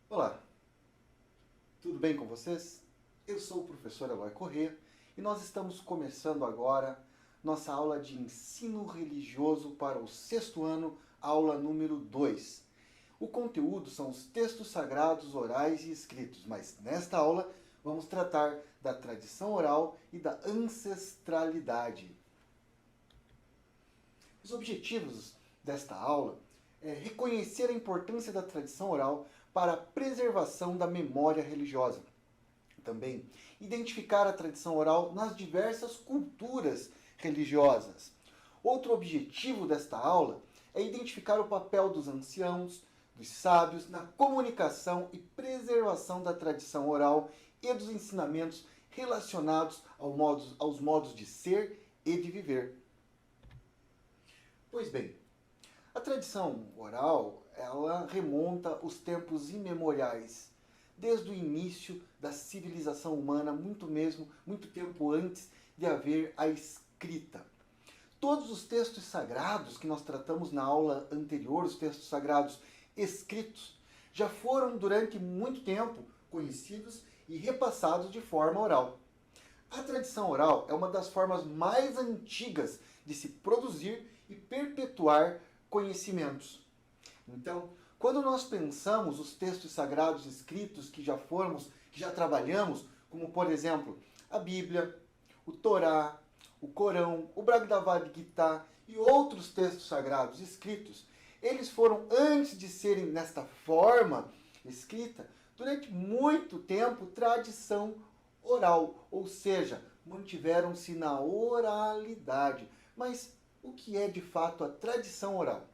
Olá, tudo bem com vocês? Eu sou o professor Eloy Corrêa e nós estamos começando agora nossa aula de ensino religioso para o sexto ano, aula número 2. O conteúdo são os textos sagrados orais e escritos, mas nesta aula vamos tratar da tradição oral e da ancestralidade. Os objetivos desta aula é reconhecer a importância da tradição oral para a preservação da memória religiosa. Também identificar a tradição oral nas diversas culturas religiosas. Outro objetivo desta aula é identificar o papel dos anciãos, dos sábios na comunicação e preservação da tradição oral e dos ensinamentos relacionados aos modos de ser e de viver. Pois bem, a tradição oral, ela remonta os tempos imemoriais, desde o início da civilização humana, muito tempo antes de haver a escrita. Todos os textos sagrados que nós tratamos na aula anterior, os textos sagrados escritos, já foram durante muito tempo conhecidos e repassados de forma oral. A tradição oral é uma das formas mais antigas de se produzir e perpetuar conhecimentos. Então, quando nós pensamos os textos sagrados escritos que já trabalhamos, como por exemplo, a Bíblia, o Torá, o Corão, o Bhagavad Gita e outros textos sagrados escritos, eles foram, antes de serem nesta forma escrita, durante muito tempo, tradição oral, ou seja, mantiveram-se na oralidade. Mas o que é de fato a tradição oral?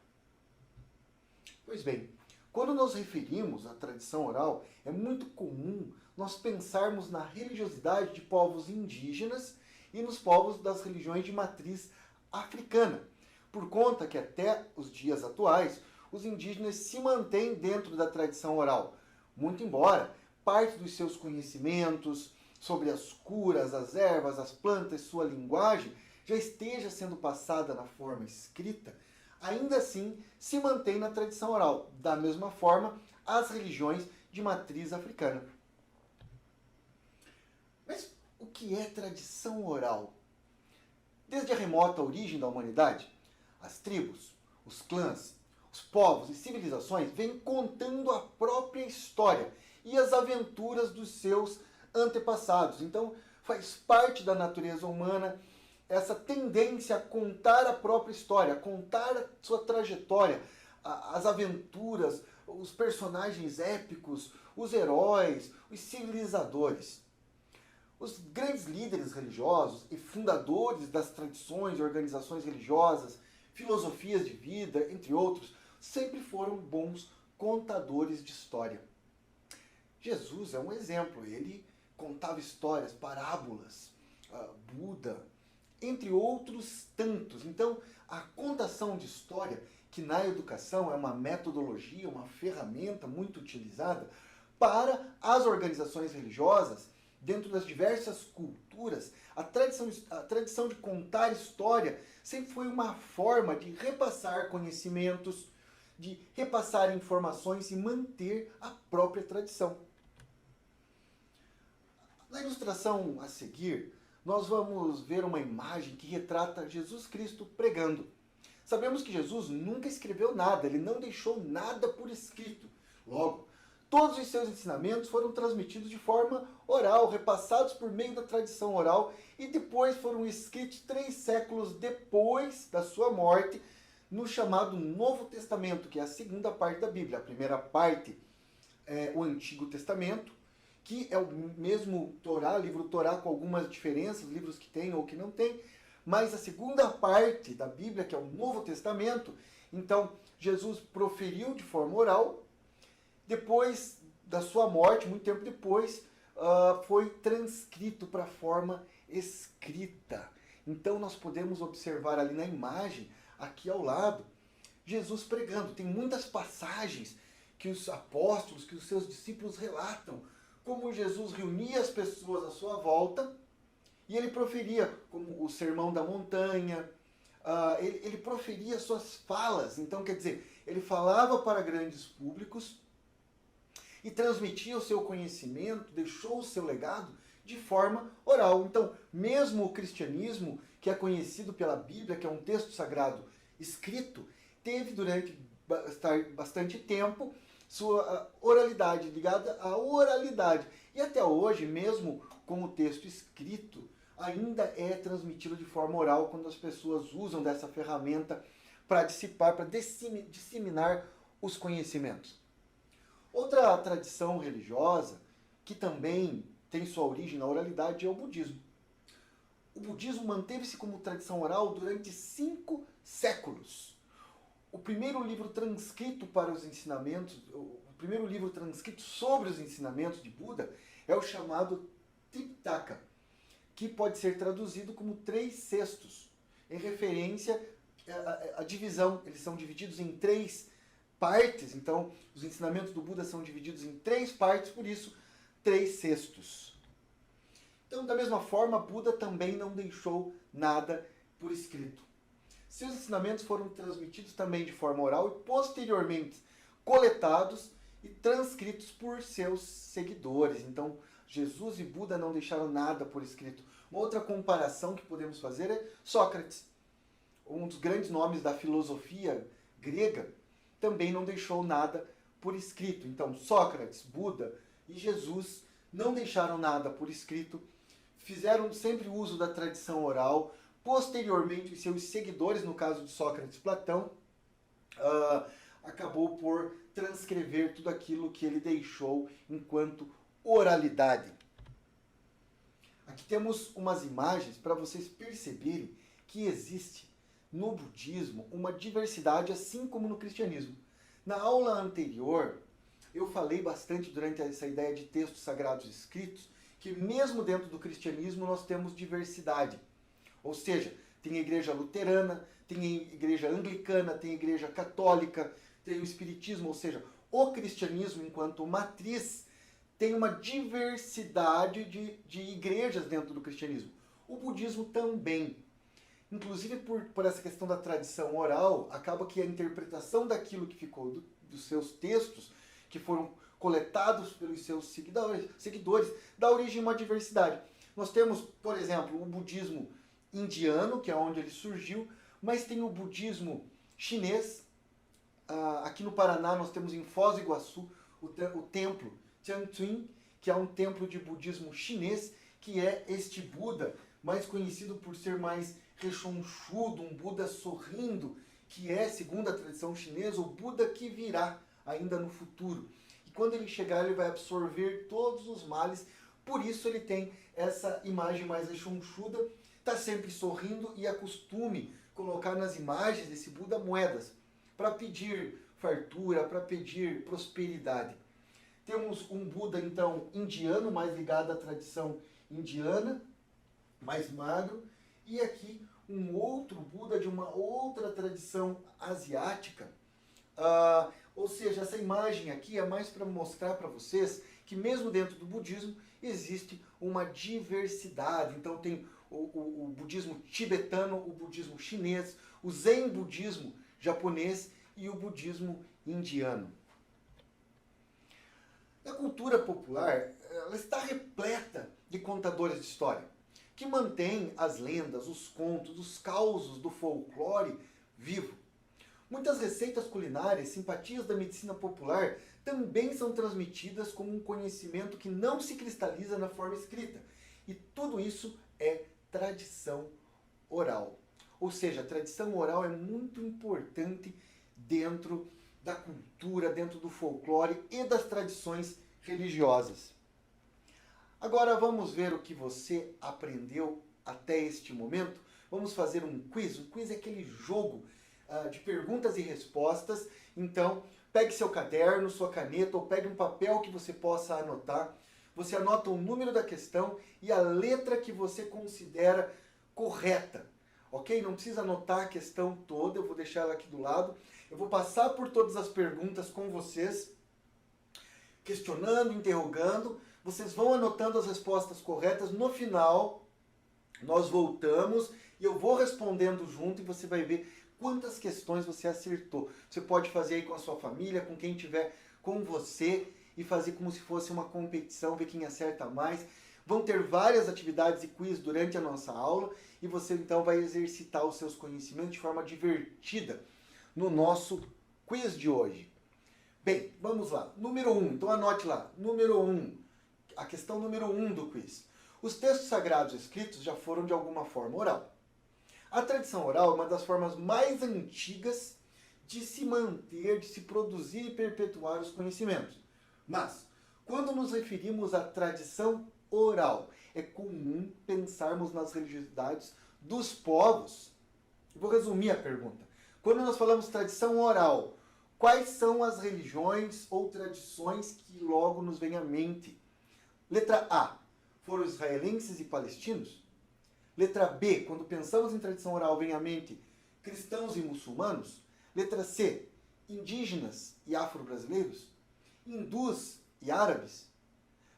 Pois bem, quando nos referimos à tradição oral, é muito comum nós pensarmos na religiosidade de povos indígenas e nos povos das religiões de matriz africana, por conta que até os dias atuais os indígenas se mantêm dentro da tradição oral, muito embora parte dos seus conhecimentos sobre as curas, as ervas, as plantas, sua linguagem já esteja sendo passada na forma escrita, ainda assim se mantém na tradição oral, da mesma forma as religiões de matriz africana. Mas o que é tradição oral? Desde a remota origem da humanidade, as tribos, os clãs, os povos e civilizações vêm contando a própria história e as aventuras dos seus antepassados. Então, faz parte da natureza humana essa tendência a contar a própria história, a contar a sua trajetória, as aventuras, os personagens épicos, os heróis, os civilizadores. Os grandes líderes religiosos e fundadores das tradições e organizações religiosas, filosofias de vida, entre outros, sempre foram bons contadores de história. Jesus é um exemplo, ele contava histórias, parábolas, Buda, entre outros tantos. Então, a contação de história, que na educação é uma metodologia, uma ferramenta muito utilizada para as organizações religiosas, dentro das diversas culturas, a tradição de contar história sempre foi uma forma de repassar conhecimentos, de repassar informações e manter a própria tradição. Na ilustração a seguir, nós vamos ver uma imagem que retrata Jesus Cristo pregando. Sabemos que Jesus nunca escreveu nada, ele não deixou nada por escrito. Logo, todos os seus ensinamentos foram transmitidos de forma oral, repassados por meio da tradição oral e depois foram escritos 3 séculos depois da sua morte no chamado Novo Testamento, que é a segunda parte da Bíblia. A primeira parte é o Antigo Testamento, que é o mesmo Torá, livro Torá, com algumas diferenças, livros que tem ou que não tem, mas a segunda parte da Bíblia, que é o Novo Testamento, então Jesus proferiu de forma oral, depois da sua morte, muito tempo depois, foi transcrito para a forma escrita. Então nós podemos observar ali na imagem, aqui ao lado, Jesus pregando. Tem muitas passagens que os apóstolos, que os seus discípulos relatam, como Jesus reunia as pessoas à sua volta E ele proferia, como o Sermão da Montanha, ele proferia suas falas. Então, quer dizer, ele falava para grandes públicos e transmitia o seu conhecimento, deixou o seu legado de forma oral. Então, mesmo o cristianismo, que é conhecido pela Bíblia, que é um texto sagrado escrito, teve durante bastante tempo sua oralidade, ligada à oralidade. E até hoje, mesmo com o texto escrito, ainda é transmitido de forma oral quando as pessoas usam dessa ferramenta para dissipar, para disseminar os conhecimentos. Outra tradição religiosa que também tem sua origem na oralidade é o budismo. O budismo manteve-se como tradição oral durante 5 séculos. O primeiro livro transcrito para os ensinamentos, o primeiro livro transcrito sobre os ensinamentos de Buda é o chamado Tripitaka, que pode ser traduzido como 3 cestos, em referência à divisão. Eles são divididos em 3 partes, então os ensinamentos do Buda são divididos em 3 partes, por isso 3 cestos. Então, da mesma forma, Buda também não deixou nada por escrito. Seus ensinamentos foram transmitidos também de forma oral e posteriormente coletados e transcritos por seus seguidores. Então, Jesus e Buda não deixaram nada por escrito. Uma outra comparação que podemos fazer é Sócrates, um dos grandes nomes da filosofia grega, também não deixou nada por escrito. Então, Sócrates, Buda e Jesus não deixaram nada por escrito, fizeram sempre uso da tradição oral. Posteriormente, os seus seguidores, no caso de Sócrates e Platão, acabou por transcrever tudo aquilo que ele deixou enquanto oralidade. Aqui temos umas imagens para vocês perceberem que existe no budismo uma diversidade, assim como no cristianismo. Na aula anterior, eu falei bastante durante essa ideia de textos sagrados escritos, que mesmo dentro do cristianismo nós temos diversidade. Ou seja, tem a igreja luterana, tem a igreja anglicana, tem a igreja católica, tem o espiritismo, ou seja, o cristianismo enquanto matriz tem uma diversidade de igrejas dentro do cristianismo. O budismo também. Inclusive por essa questão da tradição oral, acaba que a interpretação daquilo que ficou dos seus textos, que foram coletados pelos seus seguidores, dá origem a uma diversidade. Nós temos, por exemplo, o budismo indiano, que é onde ele surgiu, mas tem o budismo chinês. Aqui no Paraná nós temos em Foz do Iguaçu o templo Tiantuin, que é um templo de budismo chinês, que é este Buda, mais conhecido por ser mais rechonchudo, um Buda sorrindo, que é, segundo a tradição chinesa, o Buda que virá ainda no futuro. E quando ele chegar, ele vai absorver todos os males, por isso ele tem essa imagem mais rechonchuda, está sempre sorrindo, e acostume colocar nas imagens desse Buda moedas, para pedir fartura, para pedir prosperidade. Temos um Buda, então, indiano, mais ligado à tradição indiana, mais magro, e aqui um outro Buda de uma outra tradição asiática. Ou seja, essa imagem aqui é mais para mostrar para vocês que mesmo dentro do budismo existe uma diversidade. Então tem o budismo tibetano, o budismo chinês, o Zen budismo japonês e o budismo indiano. A cultura popular, ela está repleta de contadores de história, que mantêm as lendas, os contos, os causos do folclore vivo. Muitas receitas culinárias, simpatias da medicina popular, também são transmitidas como um conhecimento que não se cristaliza na forma escrita. E tudo isso é tradição oral. Ou seja, a tradição oral é muito importante dentro da cultura, dentro do folclore e das tradições religiosas. Agora vamos ver o que você aprendeu até este momento. Vamos fazer um quiz. O quiz é aquele jogo de perguntas e respostas. Então, pegue seu caderno, sua caneta ou pegue um papel que você possa anotar. Você anota o número da questão e a letra que você considera correta. Ok? Não precisa anotar a questão toda, eu vou deixar ela aqui do lado. Eu vou passar por todas as perguntas com vocês, questionando, interrogando. Vocês vão anotando as respostas corretas. No final, Nós voltamos e eu vou respondendo junto e você vai ver quantas questões você acertou. Você pode fazer aí com a sua família, com quem tiver com você e fazer como se fosse uma competição, ver quem acerta mais. Vão ter várias atividades e quiz durante a nossa aula e você então vai exercitar os seus conhecimentos de forma divertida no nosso quiz de hoje. Bem, vamos lá. Número 1, então anote lá. Número 1, a questão número 1 do quiz. Os textos sagrados escritos já foram de alguma forma oral. A tradição oral é uma das formas mais antigas de se manter, de se produzir e perpetuar os conhecimentos. Mas, quando nos referimos à tradição oral, é comum pensarmos nas religiosidades dos povos. Vou resumir a pergunta. Quando nós falamos tradição oral, quais são as religiões ou tradições que logo nos vêm à mente? Letra A, foram os israelenses e palestinos? Letra B, quando pensamos em tradição oral, vem à mente cristãos e muçulmanos? Letra C, indígenas e afro-brasileiros? Hindus e árabes?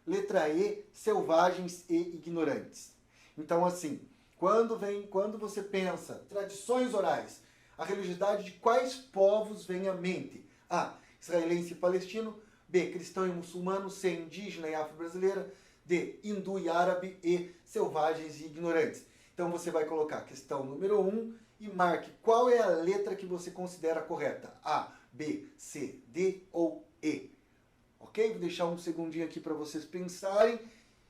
Letra E, selvagens e ignorantes. Então, assim, quando você pensa tradições orais, a religiosidade de quais povos vem à mente? A, israelense e palestino. B, cristão e muçulmano. C, indígena e afro-brasileira. D, hindu e árabe. E, selvagens e ignorantes. Então você vai colocar a questão número 1 e marque qual é a letra que você considera correta. A, B, C, D ou E. Ok? Vou deixar um segundinho aqui para vocês pensarem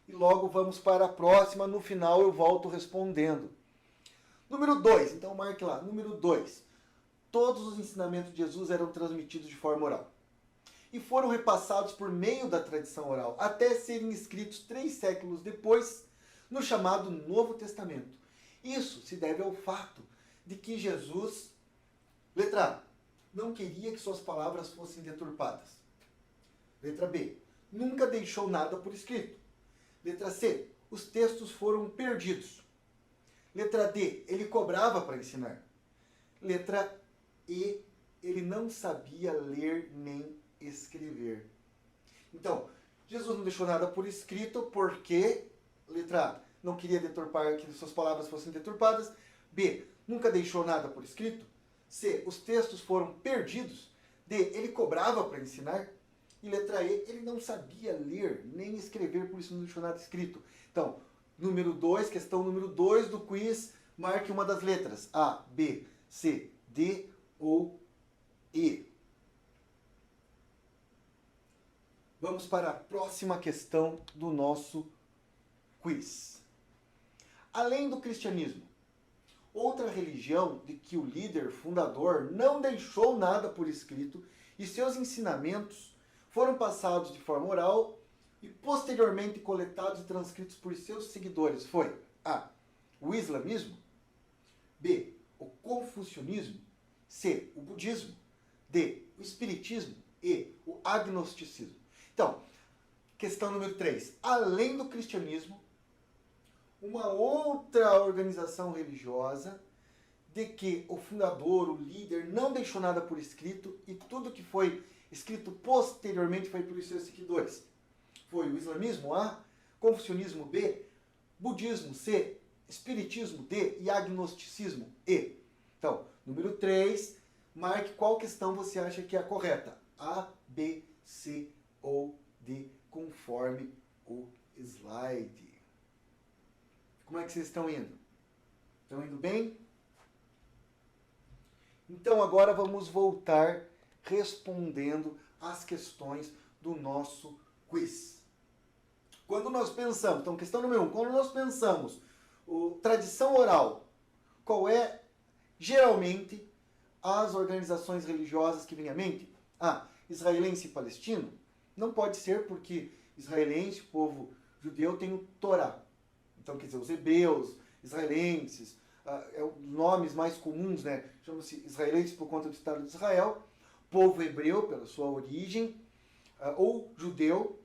e logo vamos para a próxima. No final eu volto respondendo. Número 2, então marque lá. Número 2. Todos os ensinamentos de Jesus eram transmitidos de forma oral e foram repassados por meio da tradição oral até serem escritos 3 séculos depois no chamado Novo Testamento. Isso se deve ao fato de que Jesus, letra A, não queria que suas palavras fossem deturpadas. Letra B, nunca deixou nada por escrito. Letra C, os textos foram perdidos. Letra D, ele cobrava para ensinar. Letra E, ele não sabia ler nem escrever. Então, Jesus não deixou nada por escrito porque, letra A, não queria deturpar, que suas palavras fossem deturpadas. B, nunca deixou nada por escrito. C, os textos foram perdidos. D, ele cobrava para ensinar. E letra E, ele não sabia ler nem escrever, por isso não deixou nada escrito. Então, número 2, questão número 2 do quiz, marque uma das letras. A, B, C, D ou E. Vamos para a próxima questão do nosso quiz. Além do cristianismo, outra religião de que o líder fundador não deixou nada por escrito e seus ensinamentos foram passados de forma oral e posteriormente coletados e transcritos por seus seguidores foi A, o islamismo, B, o confucionismo, C, o budismo, D, o espiritismo e o agnosticismo. Então, questão número 3. Além do cristianismo, uma outra organização religiosa de que o fundador, o líder, não deixou nada por escrito e tudo que foi escrito posteriormente foi por seus seguidores. Foi o islamismo A, confucionismo B, budismo C, espiritismo D e agnosticismo E. Então, número 3, marque qual questão você acha que é a correta. A, B, C ou D, conforme o slide. Como é que vocês estão indo? Estão indo bem? Então agora vamos voltar respondendo as questões do nosso quiz. Quando nós pensamos, então questão número 1, quando nós pensamos tradição oral, qual é geralmente as organizações religiosas que vêm à mente? A, israelense e palestino? Não pode ser porque israelense, o povo judeu, tem o Torá. Então, quer dizer, os hebreus, israelenses, nomes mais comuns, né? Chama-se israelenses por conta do Estado de Israel, povo hebreu, pela sua origem, ou judeu,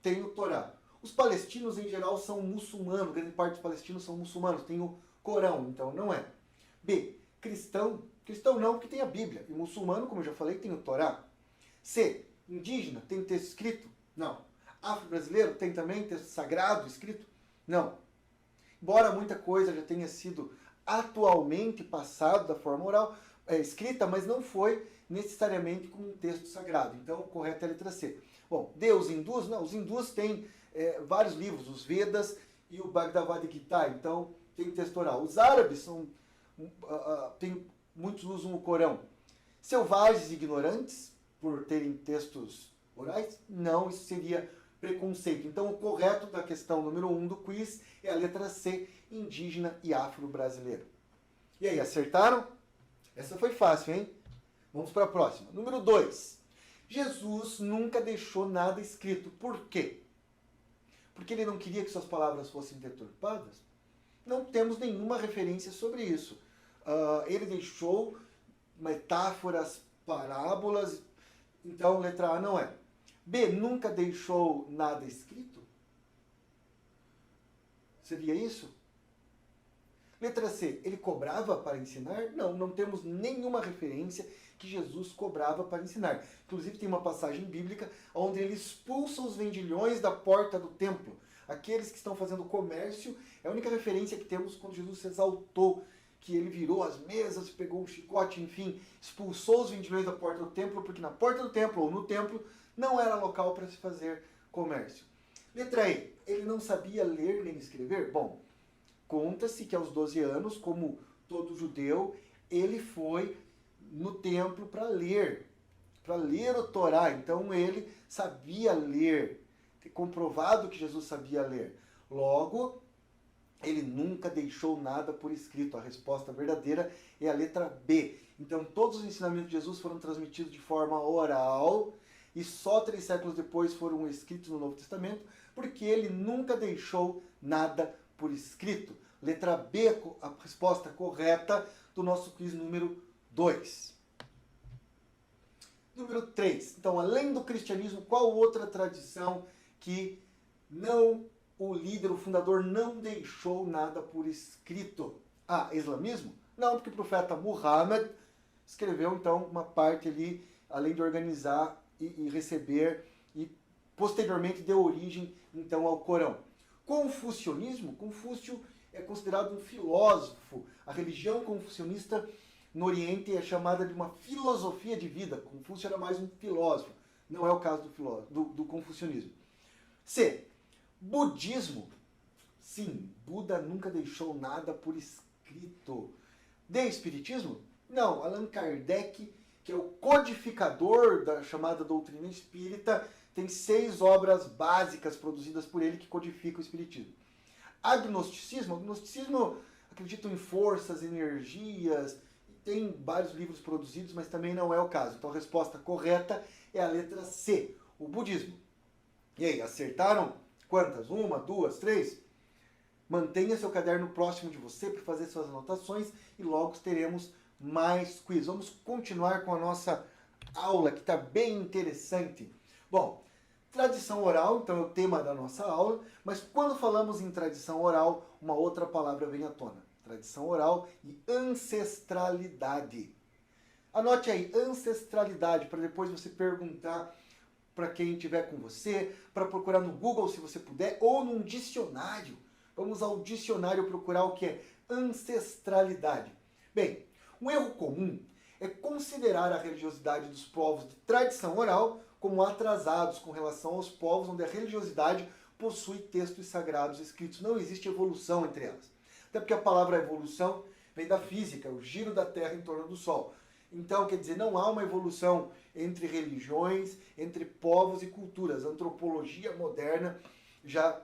tem o Torá. Os palestinos, em geral, são muçulmanos, grande parte dos palestinos são muçulmanos, tem o Corão, então não é. B, cristão não, porque tem a Bíblia, e muçulmano, como eu já falei, tem o Torá. C, indígena, tem texto escrito? Não. Afro-brasileiro, tem também texto sagrado escrito? Não. embora muita coisa já tenha sido atualmente passado da forma oral, escrita, mas não foi necessariamente como um texto sagrado. Então, o correto é a letra C. Bom, Deus hindus? Não, os hindus têm vários livros, os Vedas e o Bhagavad Gita, então tem texto oral. Os árabes muitos usam o Corão. Selvagens e ignorantes, por terem textos orais? Não, isso seria preconceito. Então, o correto da questão número 1 do quiz é a letra C, indígena e afro-brasileiro. E aí, acertaram? Essa foi fácil, hein? Vamos para a próxima. Número 2. Jesus nunca deixou nada escrito. Por quê? Porque ele não queria que suas palavras fossem deturpadas? Não temos nenhuma referência sobre isso. Ele deixou metáforas, parábolas. Então, letra A não é. B, nunca deixou nada escrito? Seria isso? Letra C, ele cobrava para ensinar? Não, não temos nenhuma referência que Jesus cobrava para ensinar. Inclusive tem uma passagem bíblica onde ele expulsa os vendilhões da porta do templo. Aqueles que estão fazendo comércio, é a única referência que temos quando Jesus se exaltou, que ele virou as mesas, pegou um chicote, enfim, expulsou os vendilhões da porta do templo, porque na porta do templo ou no templo não era local para se fazer comércio. Letra E, ele não sabia ler nem escrever? Bom, conta-se que aos 12 anos, como todo judeu, ele foi no templo para ler o Torá. Então ele sabia ler, comprovado que Jesus sabia ler. Logo, ele nunca deixou nada por escrito. A resposta verdadeira é a letra B. Então todos os ensinamentos de Jesus foram transmitidos de forma oral e só 3 séculos depois foram escritos no Novo Testamento, porque ele nunca deixou nada por escrito. Letra B, a resposta correta do nosso quiz número 2. Número 3. Então, além do cristianismo, qual outra tradição que o líder, o fundador, não deixou nada por escrito? A, islamismo? Não, porque o profeta Muhammad escreveu, então, uma parte ali, além de organizar e receber, e posteriormente deu origem, então, ao Corão. Confucionismo? Confúcio é considerado um filósofo. A religião confucionista no Oriente é chamada de uma filosofia de vida. Confúcio era mais um filósofo. Não é o caso do confucionismo. C. Budismo. Sim, Buda nunca deixou nada por escrito. D. Espiritismo? Não, Allan Kardec, que é o codificador da chamada doutrina espírita, tem 6 obras básicas produzidas por ele que codificam o espiritismo. Agnosticismo? Agnosticismo acredita em forças, energias, tem vários livros produzidos, mas também não é o caso. Então a resposta correta é a letra C, o budismo. E aí, acertaram? Quantas? 1, 2, 3? Mantenha seu caderno próximo de você para fazer suas anotações e logo teremos mais quiz. Vamos continuar com a nossa aula, que está bem interessante. Bom, tradição oral, então é o tema da nossa aula, mas quando falamos em tradição oral, uma outra palavra vem à tona. Tradição oral e ancestralidade. Anote aí, ancestralidade, para depois você perguntar para quem estiver com você, para procurar no Google se você puder, ou num dicionário. Vamos ao dicionário procurar o que é ancestralidade. Bem, um erro comum é considerar a religiosidade dos povos de tradição oral como atrasados com relação aos povos onde a religiosidade possui textos sagrados escritos. Não existe evolução entre elas. Até porque a palavra evolução vem da física, o giro da Terra em torno do Sol. Então, quer dizer, não há uma evolução entre religiões, entre povos e culturas. A antropologia moderna já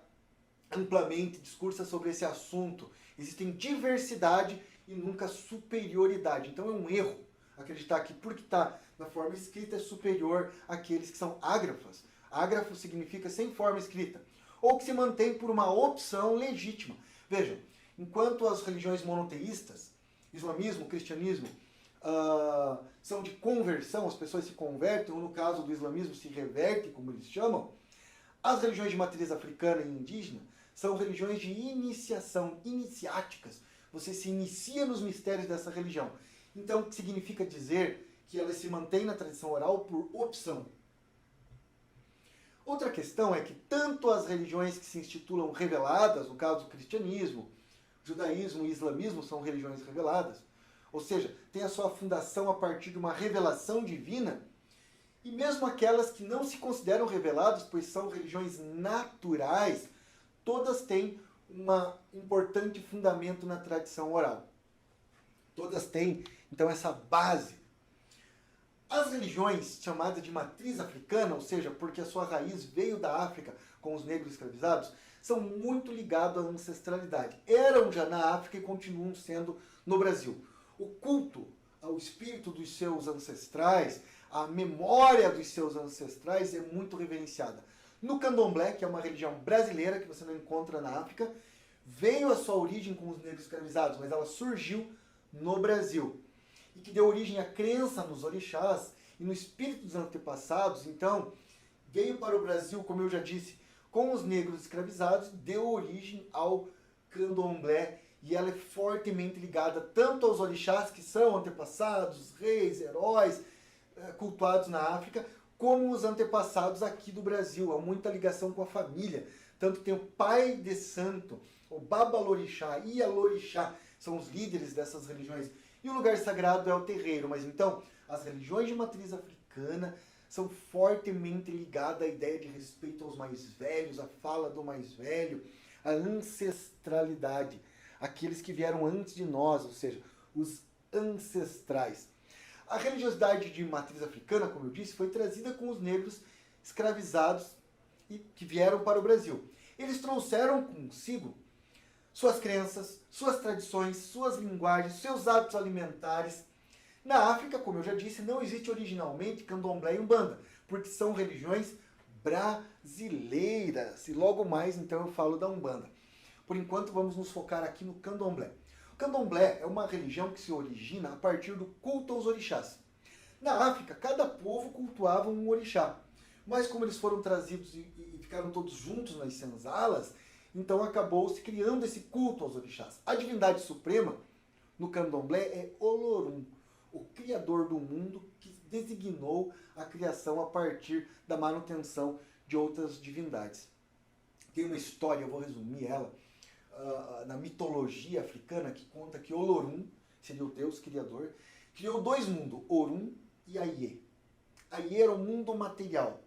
amplamente discursa sobre esse assunto. Existem diversidade e nunca superioridade. Então é um erro acreditar que porque está na forma escrita é superior àqueles que são ágrafas. Ágrafo significa sem forma escrita. Ou que se mantém por uma opção legítima. Vejam, enquanto as religiões monoteístas, islamismo, cristianismo, são de conversão, as pessoas se convertem, ou no caso do islamismo se reverte, como eles chamam, as religiões de matriz africana e indígena são religiões de iniciação, iniciáticas. Você se inicia nos mistérios dessa religião. Então, o que significa dizer que ela se mantém na tradição oral por opção. Outra questão é que tanto as religiões que se intitulam reveladas, no caso do cristianismo, Judaísmo e islamismo são religiões reveladas, ou seja, tem a sua fundação a partir de uma revelação divina, e mesmo aquelas que não se consideram reveladas, pois são religiões naturais, todas têm um importante fundamento na tradição oral. Todas têm, então, essa base. As religiões chamadas de matriz africana, ou seja, porque a sua raiz veio da África com os negros escravizados, são muito ligados à ancestralidade. Eram já na África e continuam sendo no Brasil. O culto ao espírito dos seus ancestrais, a memória dos seus ancestrais é muito reverenciada. No candomblé, que é uma religião brasileira que você não encontra na África, veio a sua origem com os negros escravizados, mas ela surgiu no Brasil. E que deu origem à crença nos orixás e no espírito dos antepassados. Então, veio para o Brasil, como eu já disse, com os negros escravizados, deu origem ao candomblé, e ela é fortemente ligada tanto aos orixás, que são antepassados, reis, heróis, cultuados na África, como os antepassados aqui do Brasil. Há muita ligação com a família. Tanto que tem o pai de santo, o Babalorixá e a Lorixá, são os líderes dessas religiões. E o lugar sagrado é o terreiro. Mas então, as religiões de matriz africana são fortemente ligadas à ideia de respeito aos mais velhos, à fala do mais velho, à ancestralidade. Aqueles que vieram antes de nós, ou seja, os ancestrais. A religiosidade de matriz africana, como eu disse, foi trazida com os negros escravizados e que vieram para o Brasil. Eles trouxeram consigo suas crenças, suas tradições, suas linguagens, seus hábitos alimentares. Na África, como eu já disse, não existe originalmente candomblé e umbanda, porque são religiões brasileiras. E logo mais, então, eu falo da umbanda. Por enquanto, vamos nos focar aqui no candomblé. O candomblé é uma religião que se origina a partir do culto aos orixás. Na África, cada povo cultuava um orixá. Mas como eles foram trazidos e ficaram todos juntos nas senzalas, então acabou-se criando esse culto aos orixás. A divindade suprema no candomblé é Olorum, o criador do mundo, que designou a criação a partir da manutenção de outras divindades. Tem uma história, eu vou resumir ela, na mitologia africana, que conta que Olorum, seria o deus criador, criou dois mundos, Orum e Aie. Aie era o mundo material,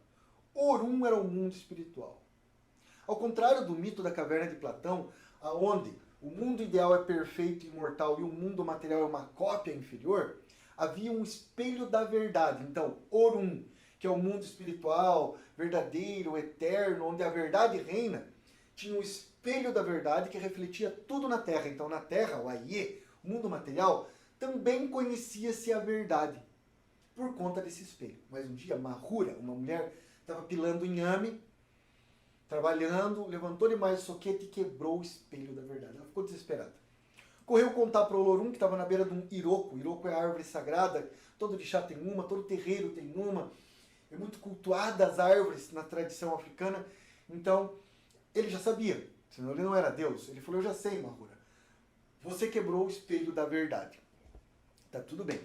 Orum era o mundo espiritual. Ao contrário do mito da caverna de Platão, onde o mundo ideal é perfeito e imortal e o mundo material é uma cópia inferior, havia um espelho da verdade. Então, Orum, que é o mundo espiritual, verdadeiro, eterno, onde a verdade reina, tinha um espelho da verdade que refletia tudo na Terra. Então, na Terra, o Aie, o mundo material, também conhecia-se a verdade por conta desse espelho. Mas um dia, Mahura, uma mulher, estava pilando inhame, trabalhando, levantou demais o soquete e quebrou o espelho da verdade. Ela ficou desesperada. Correu contar para o Olorum, que estava na beira de um iroco. Iroco é a árvore sagrada, todo orixá tem uma, todo terreiro tem uma. É muito cultuada as árvores na tradição africana. Então, ele já sabia, senão ele não era Deus. Ele falou, eu já sei, Mahura. Você quebrou o espelho da verdade. Tá tudo bem.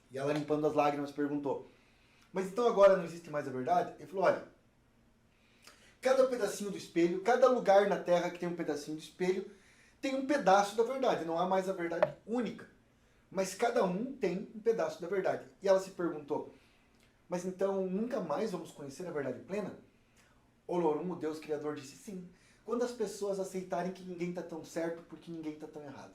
E ela, limpando as lágrimas, perguntou, mas então agora não existe mais a verdade? Ele falou, olha, cada pedacinho do espelho, cada lugar na Terra que tem um pedacinho do espelho, tem um pedaço da verdade. Não há mais a verdade única. Mas cada um tem um pedaço da verdade. E ela se perguntou, mas então nunca mais vamos conhecer a verdade plena? Olorum, o Deus Criador, disse sim. Quando as pessoas aceitarem que ninguém está tão certo porque ninguém está tão errado.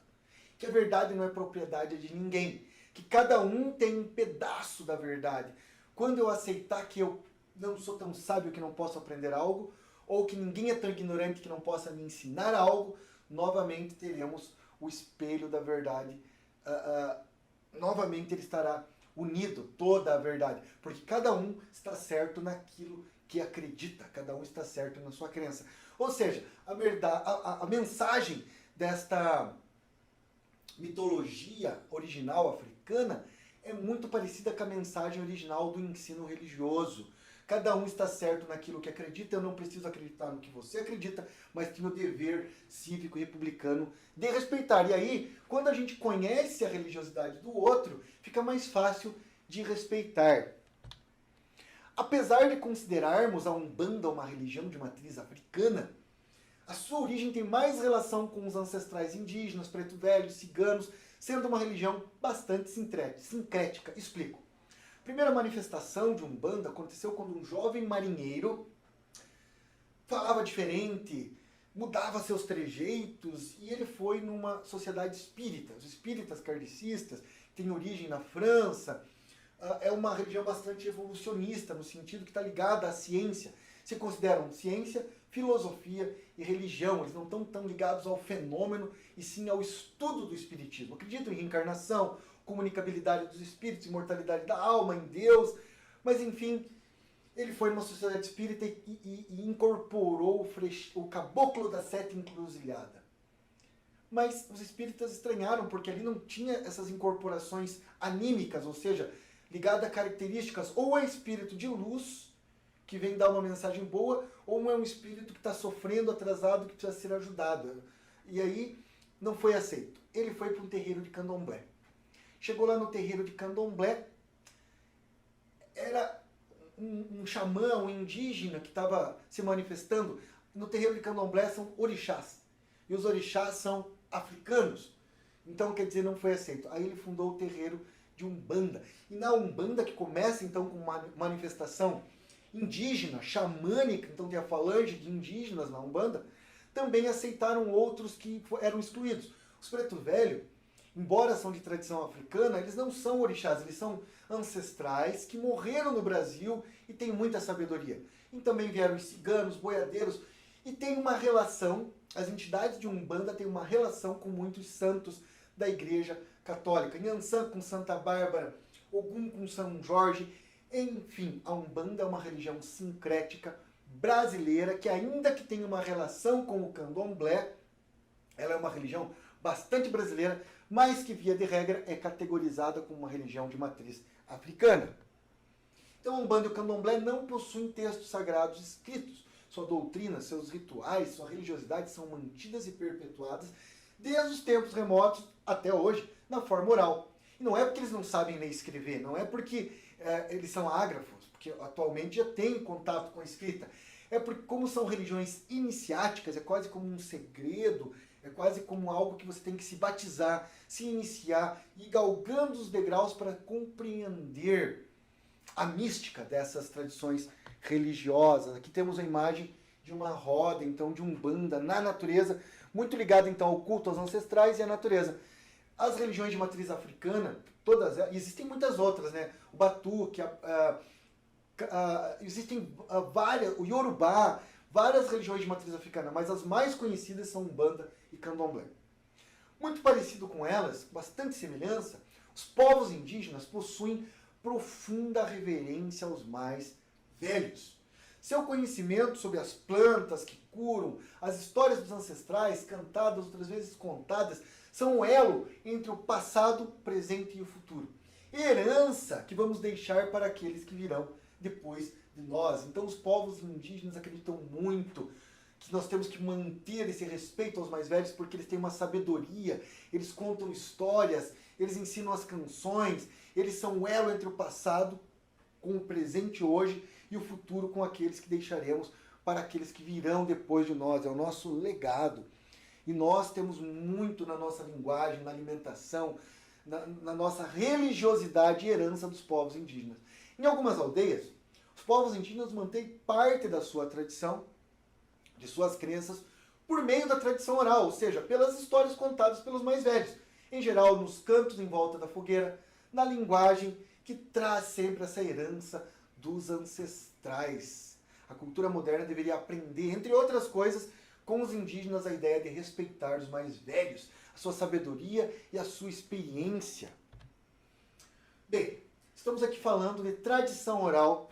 Que a verdade não é propriedade de ninguém. Que cada um tem um pedaço da verdade. Quando eu aceitar que eu não sou tão sábio que não posso aprender algo, ou que ninguém é tão ignorante que não possa me ensinar algo, novamente teremos o espelho da verdade. Novamente ele estará unido, toda a verdade. Porque cada um está certo naquilo que acredita, cada um está certo na sua crença. Ou seja, a mensagem desta mitologia original africana é muito parecida com a mensagem original do ensino religioso. Cada um está certo naquilo que acredita, eu não preciso acreditar no que você acredita, mas tenho o dever cívico e republicano de respeitar. E aí, quando a gente conhece a religiosidade do outro, fica mais fácil de respeitar. Apesar de considerarmos a Umbanda uma religião de matriz africana, A sua origem tem mais relação com os ancestrais indígenas, preto velhos, ciganos, sendo uma religião bastante sincrética. Explico. A primeira manifestação de Umbanda aconteceu quando um jovem marinheiro falava diferente, mudava seus trejeitos, e ele foi numa sociedade espírita. Os espíritas kardecistas têm origem na França, é uma religião bastante evolucionista, no sentido que está ligada à ciência. Se consideram ciência, filosofia e religião. Eles não estão tão ligados ao fenômeno, e sim ao estudo do espiritismo. Acreditam em reencarnação, comunicabilidade dos espíritos, imortalidade da alma, em Deus. Mas, enfim, ele foi numa sociedade espírita e incorporou o caboclo da sete encruzilhada. Mas os espíritas estranharam, porque ali não tinha essas incorporações anímicas, ou seja, ligada a características, ou é espírito de luz, que vem dar uma mensagem boa, ou é um espírito que está sofrendo, atrasado, que precisa ser ajudado. E aí não foi aceito. Ele foi para um terreiro de candomblé. Chegou lá no terreiro de candomblé, era um xamã, um indígena que estava se manifestando. No terreiro de candomblé são orixás. E os orixás são africanos. Então, quer dizer, não foi aceito. Aí ele fundou o terreiro de Umbanda. E na Umbanda, que começa então com uma manifestação indígena, xamânica, então tem a falange de indígenas na Umbanda, também aceitaram outros que eram excluídos. Os preto velho, embora são de tradição africana, eles não são orixás, eles são ancestrais que morreram no Brasil e têm muita sabedoria. E também vieram os ciganos, boiadeiros, e tem uma relação, as entidades de Umbanda têm uma relação com muitos santos da Igreja Católica. Nhançã com Santa Bárbara, Ogum com São Jorge. Enfim, a Umbanda é uma religião sincrética brasileira que, ainda que tenha uma relação com o candomblé, ela é uma religião bastante brasileira, mas que, via de regra, é categorizada como uma religião de matriz africana. Então, a Umbanda e o candomblé não possuem textos sagrados escritos. Sua doutrina, seus rituais, sua religiosidade são mantidas e perpetuadas desde os tempos remotos até hoje, na forma oral. E não é porque eles não sabem ler e escrever, não é porque eles são ágrafos, porque atualmente já tem contato com a escrita. É porque, como são religiões iniciáticas, é quase como um segredo, é quase como algo que você tem que se batizar, se iniciar, e galgando os degraus para compreender a mística dessas tradições religiosas. Aqui temos a imagem de uma roda, então, de Umbanda na natureza, muito ligada, então, ao culto aos ancestrais e à natureza. As religiões de matriz africana, todas elas, existem muitas outras, né? O Batuque, existem várias, o Yorubá, várias religiões de matriz africana, mas as mais conhecidas são Umbanda e Candomblé. Muito parecido com elas, bastante semelhança, os povos indígenas possuem profunda reverência aos mais velhos. Seu conhecimento sobre as plantas que curam, as histórias dos ancestrais, cantadas, outras vezes contadas, são o elo entre o passado, o presente e o futuro. Herança que vamos deixar para aqueles que virão depois de nós. Então os povos indígenas acreditam muito que nós temos que manter esse respeito aos mais velhos, porque eles têm uma sabedoria, eles contam histórias, eles ensinam as canções, eles são o elo entre o passado com o presente hoje e o futuro com aqueles que deixaremos para aqueles que virão depois de nós. É o nosso legado. E nós temos muito na nossa linguagem, na alimentação, na nossa religiosidade e herança dos povos indígenas. Em algumas aldeias, os povos indígenas mantêm parte da sua tradição, de suas crenças, por meio da tradição oral, ou seja, pelas histórias contadas pelos mais velhos. Em geral, nos cantos em volta da fogueira, na linguagem que traz sempre essa herança dos ancestrais. A cultura moderna deveria aprender, entre outras coisas, com os indígenas a ideia de respeitar os mais velhos, a sua sabedoria e a sua experiência. Bem, estamos aqui falando de tradição oral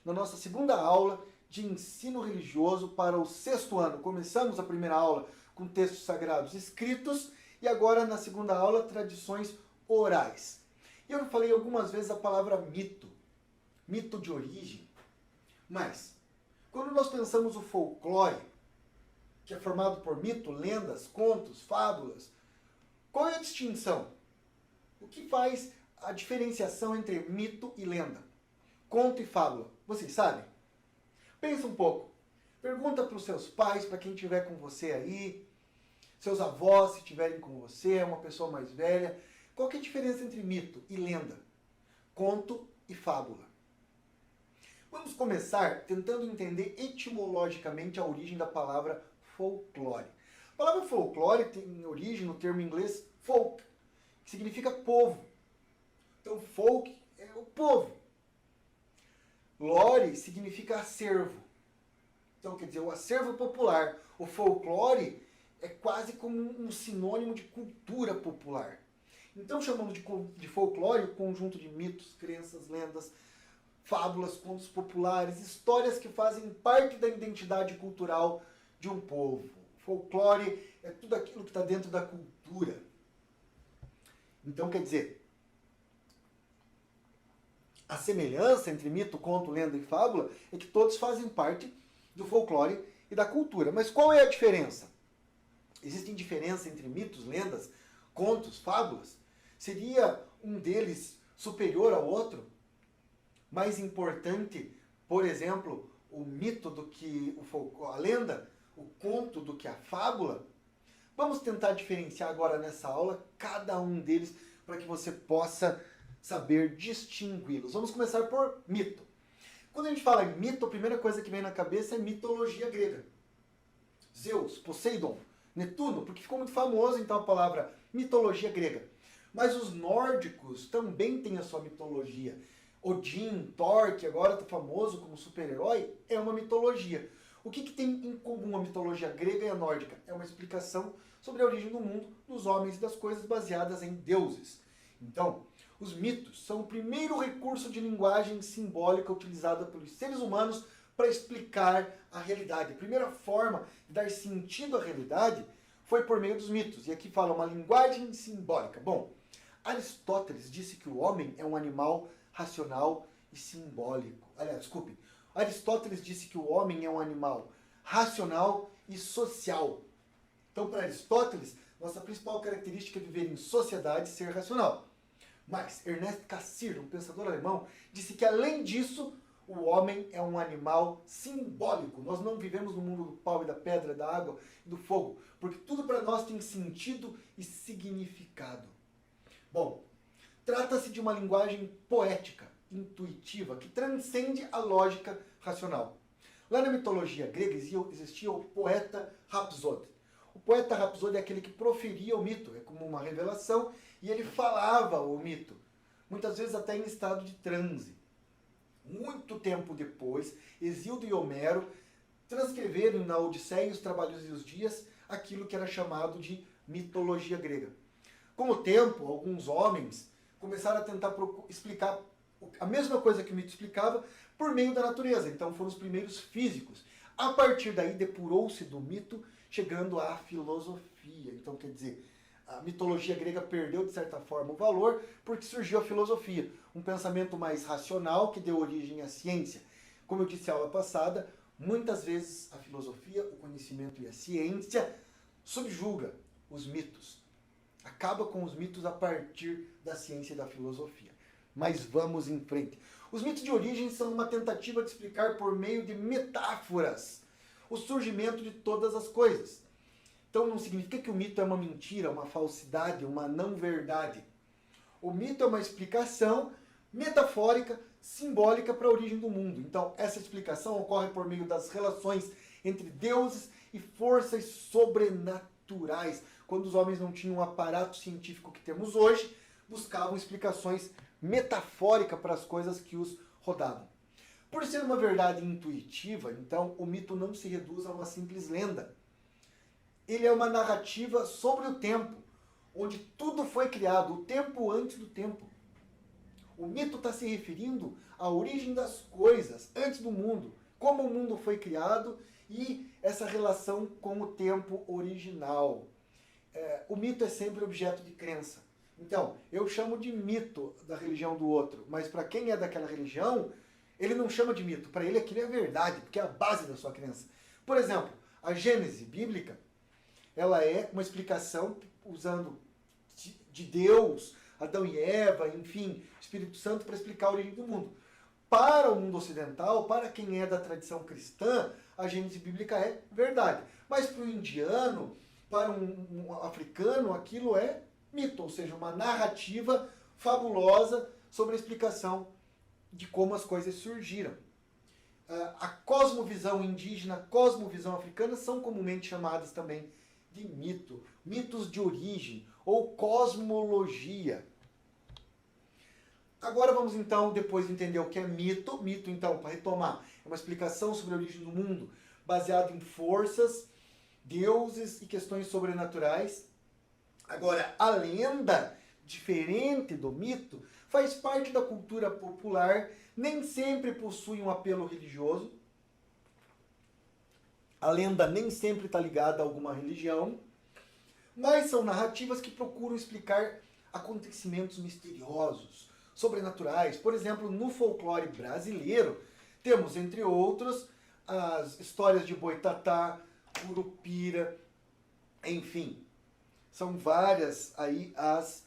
na nossa segunda aula de ensino religioso para o 6º ano. Começamos a primeira aula com textos sagrados escritos e agora na segunda aula tradições orais. E eu falei algumas vezes a palavra mito, mito de origem, mas quando nós pensamos o folclore, que é formado por mito, lendas, contos, fábulas, qual é a distinção? O que faz a diferenciação entre mito e lenda? Conto e fábula? Vocês sabem? Pensa um pouco. Pergunta para os seus pais, para quem estiver com você aí, seus avós, se estiverem com você, uma pessoa mais velha. Qual que é a diferença entre mito e lenda? Conto e fábula. Vamos começar tentando entender etimologicamente a origem da palavra folclore. A palavra folclore tem origem no termo inglês folk, que significa povo. Então, folk é o povo. Lore significa acervo. Então, quer dizer, o acervo popular. O folclore é quase como um sinônimo de cultura popular. Então, chamamos de folclore o conjunto de mitos, crenças, lendas, fábulas, contos populares, histórias que fazem parte da identidade cultural de um povo. Folclore é tudo aquilo que está dentro da cultura. Então, quer dizer, a semelhança entre mito, conto, lenda e fábula é que todos fazem parte do folclore e da cultura. Mas qual é a diferença? Existem diferenças entre mitos, lendas, contos, fábulas? Seria um deles superior ao outro? Mais importante, por exemplo, o mito do que a lenda, o conto do que a fábula? Vamos tentar diferenciar agora nessa aula cada um deles para que você possa saber distingui-los. Vamos começar por mito. Quando a gente fala em mito, a primeira coisa que vem na cabeça é mitologia grega. Zeus, Poseidon, Netuno, porque ficou muito famoso então a palavra mitologia grega. Mas os nórdicos também têm a sua mitologia. Odin, Thor, que agora está famoso como super-herói, é uma mitologia. O que tem em comum a mitologia grega e a nórdica? É uma explicação sobre a origem do mundo, dos homens e das coisas baseadas em deuses. Então, os mitos são o primeiro recurso de linguagem simbólica utilizada pelos seres humanos para explicar a realidade. A primeira forma de dar sentido à realidade foi por meio dos mitos. E aqui fala uma linguagem simbólica. Bom, Aristóteles disse que o homem é um animal racional e simbólico. Aliás, desculpe. Aristóteles disse que o homem é um animal racional e social. Então, para Aristóteles, nossa principal característica é viver em sociedade e ser racional. Mas Ernest Cassirer, um pensador alemão, disse que além disso, o homem é um animal simbólico. Nós não vivemos no mundo do pau e da pedra, da água e do fogo, porque tudo para nós tem sentido e significado. Bom, trata-se de uma linguagem poética, intuitiva, que transcende a lógica racional. Lá na mitologia grega existia o poeta Rapsode. O poeta Rapsode é aquele que proferia o mito, é como uma revelação, e ele falava o mito, muitas vezes até em estado de transe. Muito tempo depois, Hesíodo e Homero transcreveram na Odisseia e os Trabalhos e os Dias aquilo que era chamado de mitologia grega. Com o tempo, alguns homens começaram a tentar explicar a mesma coisa que o mito explicava por meio da natureza. Então foram os primeiros físicos. A partir daí depurou-se do mito, chegando à filosofia. Então quer dizer, a mitologia grega perdeu de certa forma o valor porque surgiu a filosofia, um pensamento mais racional que deu origem à ciência. Como eu disse na aula passada, muitas vezes a filosofia, o conhecimento e a ciência subjuga os mitos. Acaba com os mitos a partir da ciência e da filosofia. Mas vamos em frente. Os mitos de origem são uma tentativa de explicar por meio de metáforas o surgimento de todas as coisas. Então não significa que o mito é uma mentira, uma falsidade, uma não-verdade. O mito é uma explicação metafórica, simbólica para a origem do mundo. Então essa explicação ocorre por meio das relações entre deuses e forças sobrenaturais. Quando os homens não tinham o aparato científico que temos hoje, buscavam explicações metafóricas para as coisas que os rodavam. Por ser uma verdade intuitiva, então, o mito não se reduz a uma simples lenda. Ele é uma narrativa sobre o tempo, onde tudo foi criado, o tempo antes do tempo. O mito está se referindo à origem das coisas, antes do mundo, como o mundo foi criado e essa relação com o tempo original. O mito é sempre objeto de crença. Então, eu chamo de mito da religião do outro, mas para quem é daquela religião, ele não chama de mito. Para ele aquilo é verdade, porque é a base da sua crença. Por exemplo, a Gênese bíblica, ela é uma explicação usando de Deus, Adão e Eva, enfim, Espírito Santo para explicar a origem do mundo. Para o mundo ocidental, para quem é da tradição cristã, a Gênese bíblica é verdade. Mas para o indiano, para um africano, aquilo é mito, ou seja, uma narrativa fabulosa sobre a explicação de como as coisas surgiram. A cosmovisão indígena, a cosmovisão africana são comumente chamadas também de mito, mitos de origem ou cosmologia. Agora vamos então, depois de entender o que é mito, mito então, para retomar, é uma explicação sobre a origem do mundo, baseado em forças, deuses e questões sobrenaturais. Agora, a lenda, diferente do mito, faz parte da cultura popular, nem sempre possui um apelo religioso. A lenda nem sempre está ligada a alguma religião, mas são narrativas que procuram explicar acontecimentos misteriosos, sobrenaturais. Por exemplo, no folclore brasileiro, temos, entre outros, as histórias de Boitatá, Curupira, enfim. São várias aí as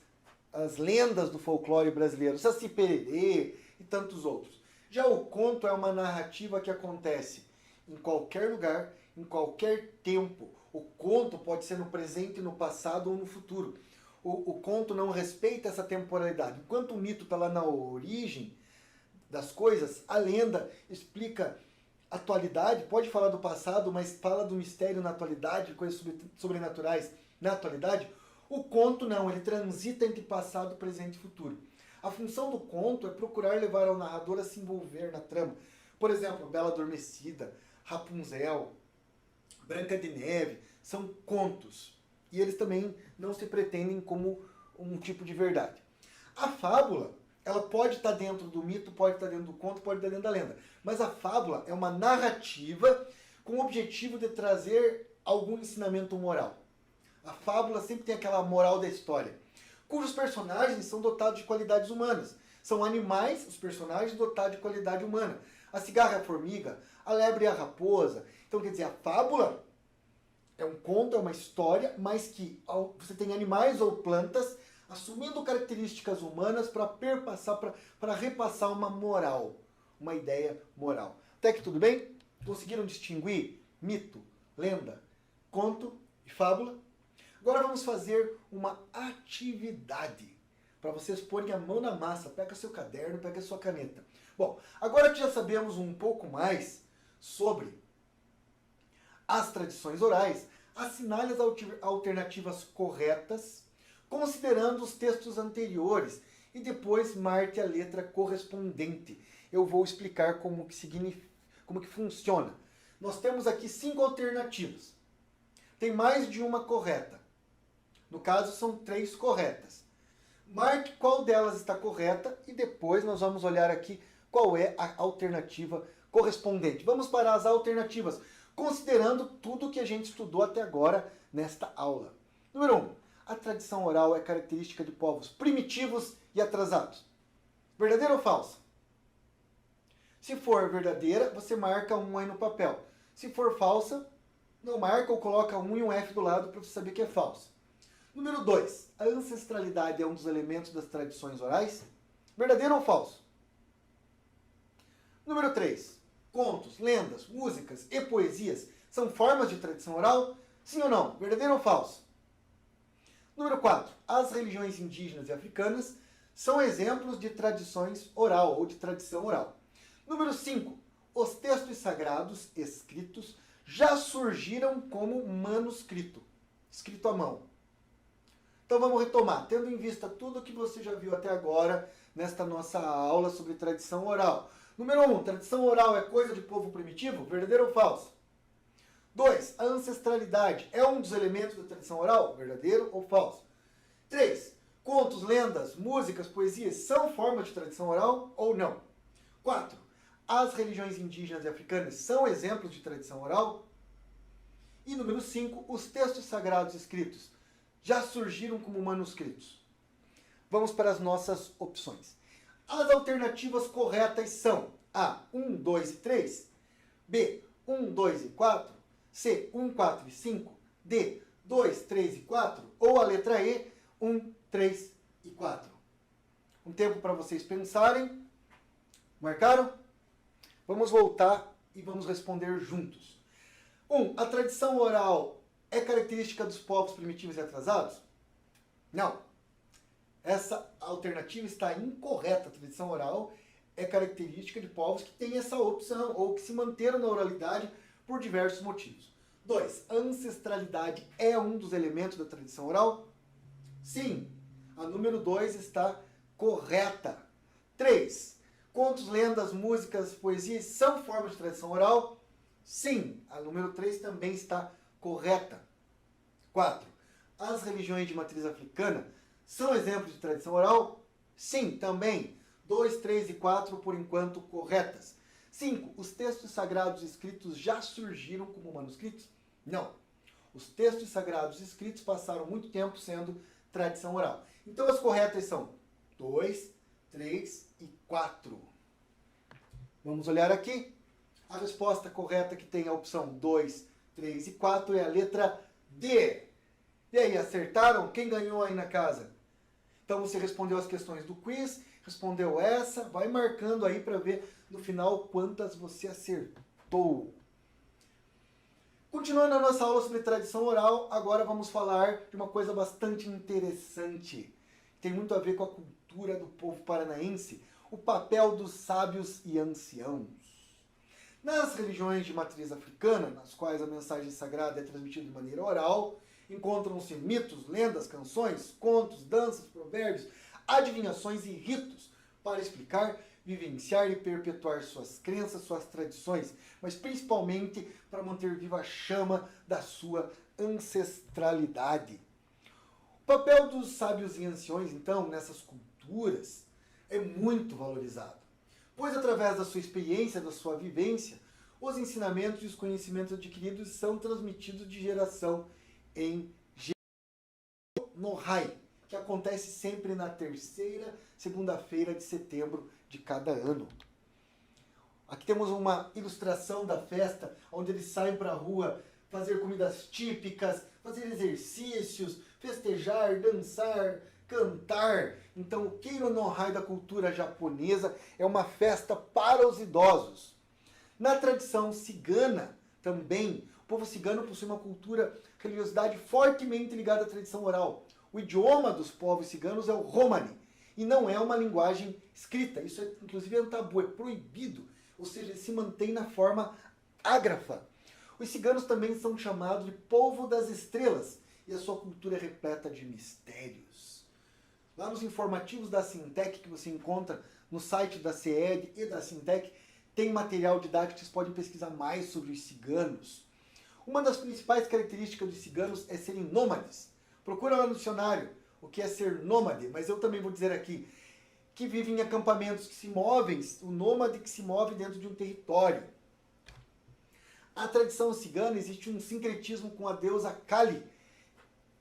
lendas do folclore brasileiro, Saci Pererê e tantos outros. Já o conto é uma narrativa que acontece em qualquer lugar, em qualquer tempo. O conto pode ser no presente, no passado ou no futuro. O conto não respeita essa temporalidade. Enquanto o mito está lá na origem das coisas, a lenda explica a atualidade, pode falar do passado, mas fala do mistério na atualidade, coisas sobrenaturais na atualidade. O conto não, ele transita entre passado, presente e futuro. A função do conto é procurar levar ao narrador a se envolver na trama. Por exemplo, Bela Adormecida, Rapunzel, Branca de Neve, são contos. E eles também não se pretendem como um tipo de verdade. A fábula, ela pode estar dentro do mito, pode estar dentro do conto, pode estar dentro da lenda. Mas a fábula é uma narrativa com o objetivo de trazer algum ensinamento moral. A fábula sempre tem aquela moral da história, cujos personagens são dotados de qualidades humanas. São animais, os personagens, dotados de qualidade humana. A cigarra e a formiga, a lebre e a raposa. Então, quer dizer, a fábula é um conto, é uma história, mas que você tem animais ou plantas assumindo características humanas para perpassar, para repassar uma moral, uma ideia moral. Até que tudo bem? Conseguiram distinguir mito, lenda, conto e fábula? Agora vamos fazer uma atividade para vocês porem a mão na massa. Pega seu caderno, pega sua caneta. Bom, agora que já sabemos um pouco mais sobre as tradições orais, assinale as alternativas corretas, considerando os textos anteriores, e depois marque a letra correspondente. Eu vou explicar como que funciona. Nós temos aqui 5 alternativas. Tem mais de uma correta. No caso, são 3 corretas. Marque qual delas está correta e depois nós vamos olhar aqui qual é a alternativa correspondente. Vamos para as alternativas, considerando tudo que a gente estudou até agora nesta aula. Número 1. A tradição oral é característica de povos primitivos e atrasados. Verdadeira ou falsa? Se for verdadeira, você marca um aí no papel. Se for falsa, não marca ou coloca um e um F do lado para você saber que é falsa. Número 2. A ancestralidade é um dos elementos das tradições orais? Verdadeiro ou falso? Número 3. Contos, lendas, músicas e poesias são formas de tradição oral? Sim ou não? Verdadeiro ou falso? Número 4. As religiões indígenas e africanas são exemplos de tradições oral ou de tradição oral. Número 5. Os textos sagrados escritos já surgiram como manuscrito, escrito à mão. Então vamos retomar, tendo em vista tudo que você já viu até agora nesta nossa aula sobre tradição oral. Número 1, tradição oral é coisa de povo primitivo? Verdadeiro ou falso? 2, a ancestralidade é um dos elementos da tradição oral? Verdadeiro ou falso? 3, contos, lendas, músicas, poesias são formas de tradição oral ou não? 4, as religiões indígenas e africanas são exemplos de tradição oral? E número 5, os textos sagrados escritos já surgiram como manuscritos. Vamos para as nossas opções. As alternativas corretas são A, 1, 2 e 3, B, 1, 2 e 4, C, 1, 4 e 5, D, 2, 3 e 4, ou a letra E, 1, 3 e 4. Um tempo para vocês pensarem. Marcaram? Vamos voltar e vamos responder juntos. 1. A tradição oral é característica dos povos primitivos e atrasados? Não. Essa alternativa está incorreta. A tradição oral é característica de povos que têm essa opção ou que se manteram na oralidade por diversos motivos. 2. A ancestralidade é um dos elementos da tradição oral? Sim. A número 2 está correta. 3. Contos, lendas, músicas, poesias são formas de tradição oral? Sim. A número 3 também está correta. 4. As religiões de matriz africana são exemplos de tradição oral? Sim, também. 2, 3 e 4, por enquanto, corretas. 5. Os textos sagrados escritos já surgiram como manuscritos? Não. Os textos sagrados escritos passaram muito tempo sendo tradição oral. Então as corretas são 2, 3 e 4. Vamos olhar aqui. A resposta correta que tem a opção 2, 3 e 4 é a letra D. E aí, acertaram? Quem ganhou aí na casa? Então você respondeu as questões do quiz, respondeu essa, vai marcando aí para ver no final quantas você acertou. Continuando a nossa aula sobre tradição oral, agora vamos falar de uma coisa bastante interessante. Tem muito a ver com a cultura do povo paranaense, o papel dos sábios e anciãos. Nas religiões de matriz africana, nas quais a mensagem sagrada é transmitida de maneira oral, encontram-se mitos, lendas, canções, contos, danças, provérbios, adivinhações e ritos para explicar, vivenciar e perpetuar suas crenças, suas tradições, mas principalmente para manter viva a chama da sua ancestralidade. O papel dos sábios e anciões, então, nessas culturas é muito valorizado, pois através da sua experiência, da sua vivência, os ensinamentos e os conhecimentos adquiridos são transmitidos de geração em geração no Rai, que acontece sempre na terceira segunda-feira de setembro de cada ano. Aqui temos uma ilustração da festa, onde eles saem para a rua fazer comidas típicas, fazer exercícios, festejar, dançar, cantar. Então, o Keiro no Rai da cultura japonesa é uma festa para os idosos. Na tradição cigana, também, o povo cigano possui uma cultura, religiosidade fortemente ligada à tradição oral. O idioma dos povos ciganos é o romani, e não é uma linguagem escrita. Isso, inclusive, é um tabu, é proibido. Ou seja, se mantém na forma ágrafa. Os ciganos também são chamados de povo das estrelas, e a sua cultura é repleta de mistérios. Lá nos informativos da Sintec, que você encontra no site da CED e da Sintec, tem material didático que vocês podem pesquisar mais sobre os ciganos. Uma das principais características dos ciganos é serem nômades. Procura lá no dicionário o que é ser nômade, mas eu também vou dizer aqui que vivem em acampamentos que se movem, o nômade que se move dentro de um território. A tradição cigana existe um sincretismo com a deusa Kali.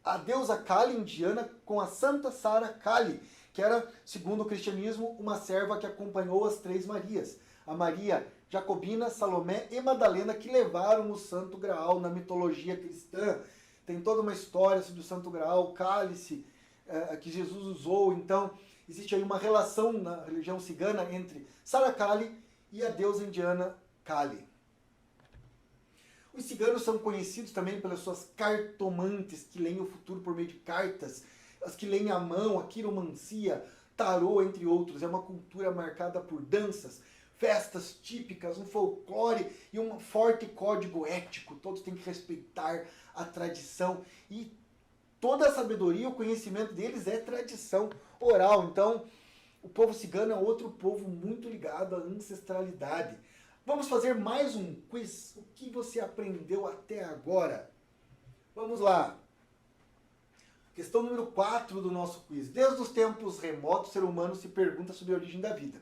A deusa Kali indiana com a Santa Sara Kali, que era, segundo o cristianismo, uma serva que acompanhou as três Marias. A Maria Jacobina, Salomé e Madalena, que levaram o Santo Graal na mitologia cristã. Tem toda uma história sobre o Santo Graal, o cálice que Jesus usou. Então, existe aí uma relação na religião cigana entre Sara Kali e a deusa indiana Kali. Os ciganos são conhecidos também pelas suas cartomantes, que leem o futuro por meio de cartas, as que leem a mão, a quiromancia, tarô, entre outros. É uma cultura marcada por danças, festas típicas, um folclore e um forte código ético. Todos têm que respeitar a tradição e toda a sabedoria, o conhecimento deles é tradição oral. Então, o povo cigano é outro povo muito ligado à ancestralidade. Vamos fazer mais um quiz. O que você aprendeu até agora? Vamos lá. Questão número 4 do nosso quiz. Desde os tempos remotos, o ser humano se pergunta sobre a origem da vida.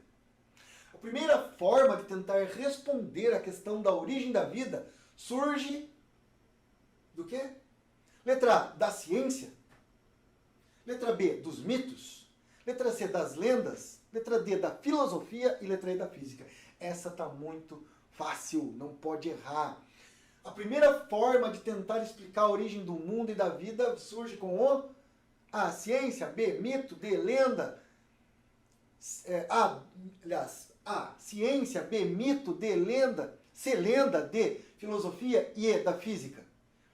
A primeira forma de tentar responder à questão da origem da vida surge do quê? Letra A, da ciência. Letra B, dos mitos. Letra C, das lendas. Letra D, da filosofia. E letra E, da física. Essa está muito fácil, não pode errar. A primeira forma de tentar explicar a origem do mundo e da vida surge com o A, ciência. B, mito. D, lenda. A, ciência. B, mito. D, lenda. C, lenda. D, filosofia. E, da física.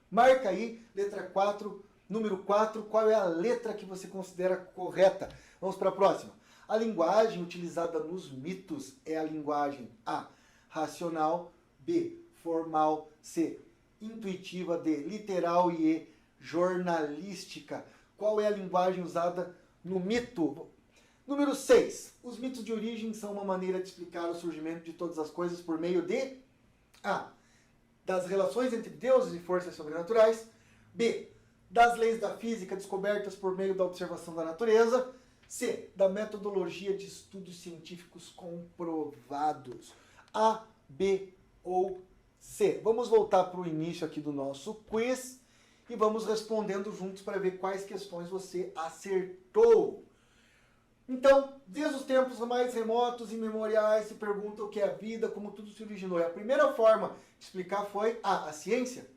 Marca aí, letra 4, número 4, qual é a letra que você considera correta. Vamos para a próxima. A linguagem utilizada nos mitos é a linguagem A, racional. B, formal. C, intuitiva. D, literal. E E, jornalística. Qual é a linguagem usada no mito? Número 6. Os mitos de origem são uma maneira de explicar o surgimento de todas as coisas por meio de A, das relações entre deuses e forças sobrenaturais. B, das leis da física descobertas por meio da observação da natureza. C, da metodologia de estudos científicos comprovados. A, B ou C. Vamos voltar para o início aqui do nosso quiz e vamos respondendo juntos para ver quais questões você acertou. Então, desde os tempos mais remotos e imemoriais se pergunta o que é a vida, como tudo se originou. E a primeira forma de explicar foi a ciência?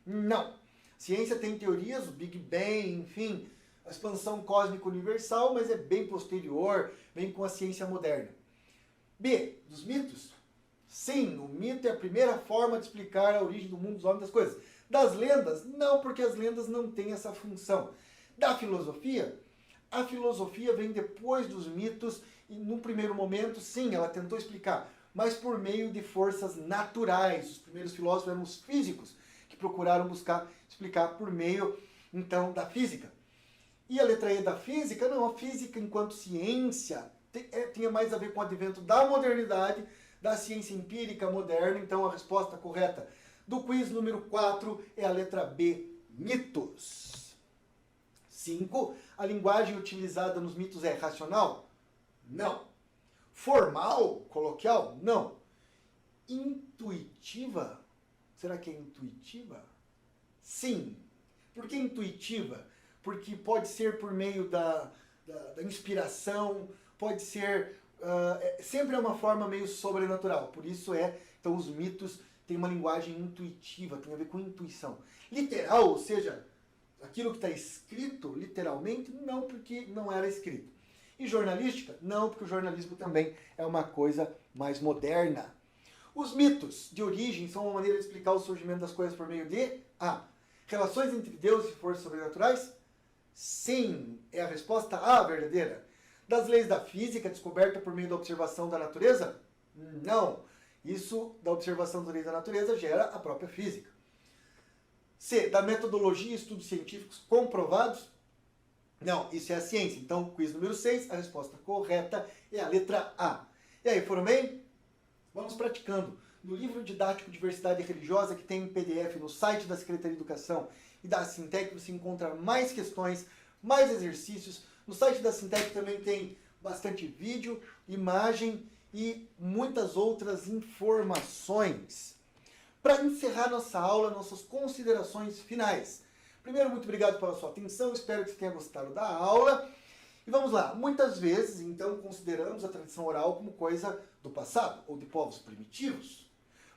Não. A ciência tem teorias, o Big Bang, enfim, a expansão cósmica universal, mas é bem posterior, vem com a ciência moderna. B, dos mitos? Sim, o mito é a primeira forma de explicar a origem do mundo, dos homens, das coisas. Das lendas? Não, porque as lendas não têm essa função. Da filosofia? A filosofia vem depois dos mitos e, num primeiro momento, sim, ela tentou explicar, mas por meio de forças naturais. Os primeiros filósofos eram os físicos, que procuraram buscar explicar por meio, então, da física. E a letra E da física? Não, a física enquanto ciência tinha mais a ver com o advento da modernidade, da ciência empírica moderna. Então, a resposta correta do quiz número 4 é a letra B, mitos. 5. A linguagem utilizada nos mitos é racional? Não. Formal? Coloquial? Não. Intuitiva? Será que é intuitiva? Sim. Por que intuitiva? Porque pode ser por meio da inspiração, pode ser... sempre é uma forma meio sobrenatural. Por isso então os mitos têm uma linguagem intuitiva, tem a ver com intuição. Literal, ou seja... aquilo que está escrito, literalmente, não, porque não era escrito. E jornalística? Não, porque o jornalismo também é uma coisa mais moderna. Os mitos de origem são uma maneira de explicar o surgimento das coisas por meio de A, relações entre Deus e forças sobrenaturais? Sim, é a resposta A verdadeira. Das leis da física descoberta por meio da observação da natureza? Não. Isso, da observação das leis da natureza, gera a própria física. C, da metodologia e estudos científicos comprovados? Não, isso é a ciência. Então, quiz número 6, a resposta correta é a letra A. E aí, foram bem? Vamos praticando. No livro didático Diversidade Religiosa, que tem em PDF no site da Secretaria de Educação e da Sintec, você encontra mais questões, mais exercícios. No site da Sintec também tem bastante vídeo, imagem e muitas outras informações. Para encerrar nossa aula, nossas considerações finais. Primeiro, muito obrigado pela sua atenção, espero que você tenha gostado da aula. E vamos lá, muitas vezes, então, consideramos a tradição oral como coisa do passado, ou de povos primitivos.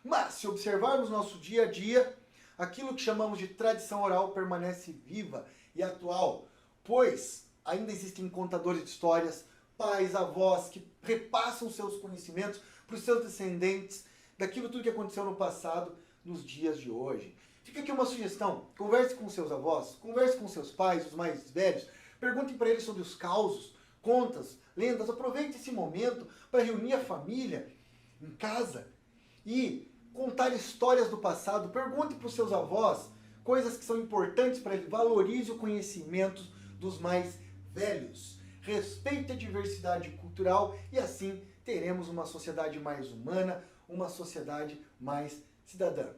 Mas, se observarmos nosso dia a dia, aquilo que chamamos de tradição oral permanece viva e atual, pois ainda existem contadores de histórias, pais, avós, que repassam seus conhecimentos para os seus descendentes, daquilo tudo que aconteceu no passado, nos dias de hoje. Fica aqui uma sugestão, converse com seus avós, converse com seus pais, os mais velhos, perguntem para eles sobre os causos, contas, lendas, aproveite esse momento para reunir a família em casa e contar histórias do passado, pergunte para os seus avós coisas que são importantes para ele, valorize o conhecimento dos mais velhos, respeite a diversidade cultural e assim teremos uma sociedade mais humana, uma sociedade mais cidadã.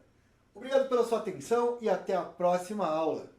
Obrigado pela sua atenção e até a próxima aula.